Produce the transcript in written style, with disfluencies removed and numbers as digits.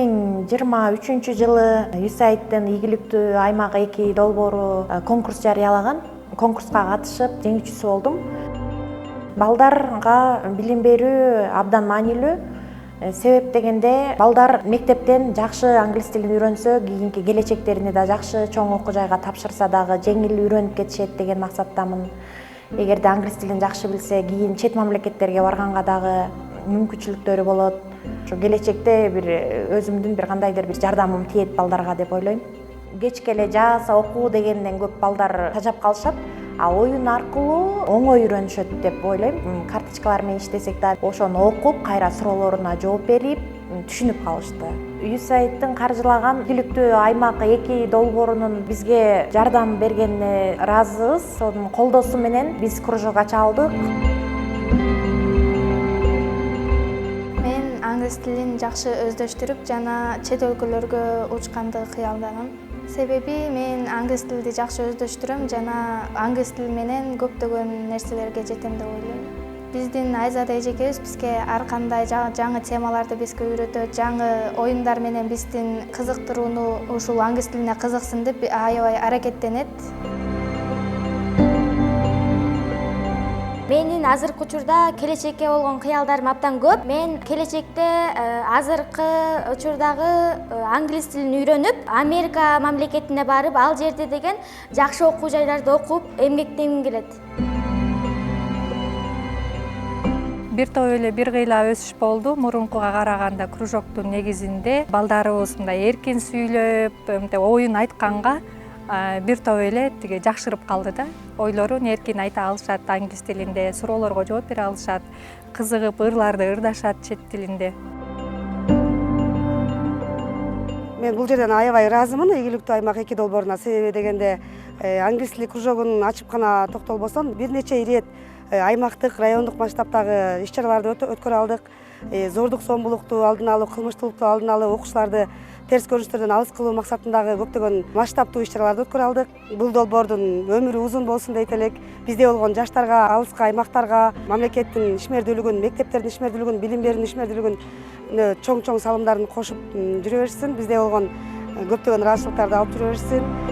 2023-жылы USAID-тын ийгиликтүү аймак 2 долбоору конкурс жарыялаган. Конкурска катышып, жеңүүчүсү болдум. Балдарга билим берүү абдан маанилүү. Себеп дегенде, балдар мектептен жакшы англис тилин үйрөнсө, кийинки келечектерине да жакшы чоң окуу жайга тапшырса дагы жеңил үйрөнүп кетишет деген максаттамын. Эгерде англис тилин жакшы билсе, кийин чет мамлекеттерге барганга дагы мүмкүнчүлүктөрү болот. Ошо келечекте өзүмдүн кандайдыр бир жардамым тиет балдарга деп ойлойм. Кечке эле жааса окуу дегенден көп балдар тажап калышат, а оюн аркылуу оңой үйрөнүшөт деп ойлойм. Карточкалар менен иштесек да ошону окуп, кайра суроолоруна жооп берип, түшүнүп калышты. USAID-тын каржылаган ийгиликтүү аймак 2 долбоорунун бизге жардам бергенине ыраазыбыз. Сонун колдоосу менен биз кружок ача алдык. Мен англис тилин жакшы өздөштүрүп жана чет өлкөлөргө учканды кыялданам. Себеби мен англис тилди жакшы өздөштүрөм жана англис тили менен көптөгөн нерселерге жетем деп ойлойм. Биздин Айзада эжекебиз бизге ар кандай жаңы темаларды бизге үйрөтөт, жаңы оюндар менен биздин кызыктырууну ушул англис тилине кызыксын деп аябай аракеттенет. Менин азыркы учурда келечекке болгон кыялдарым абдан көп. Мен келечекте азыркы учурдагы англис тилин үйрөнүп, Америка мамлекетине барып, ал жерде деген жакшы окуу жайларды окуп, эмгектенгим келет. Бир топ эле бир кыйла өсүш болду. Мурункуга караганда кружоктун негизинде балдарыбыз мындай эркин сүйлөп, оюн айтканга бир топ эле жакшырып калды да. Ойлорун эркин айта алышат англис тилинде, суроолорго жооп бере алышат, кызыгып ырларды ырдашат чет тилинде. Мен бул жерден аябай ыраазымын ийгиликтүү аймак 2 долбооруна. Себеби дегенде англис тили кружогун ачып гана токтолбосом, бир нече ирет аймактык, райондук масштабтагы иш-чараларды өткөрө алдык. Зордук зомбулукту алдын алуу, кылмыштуулукту алдын алуу, окуучуларды терс көрүнүштөрдөн алыс кылуу максатындагы көптөгөн масштабтуу иш-чараларды өткөрө алдык. Бул долбоордун өмүрү узун болсун дейт элек. Бизде болгон жаштарга, алыскы аймактарга, мамлекеттин ишмердүүлүгүн, мектептердин ишмердүүлүгүн, билим берүүнүн ишмердүүлүгүн чоң салымдарын кошуп жүрө берсин. Бизде болгон көптөгөн ыраазычылыктарды алып жүрө берсин.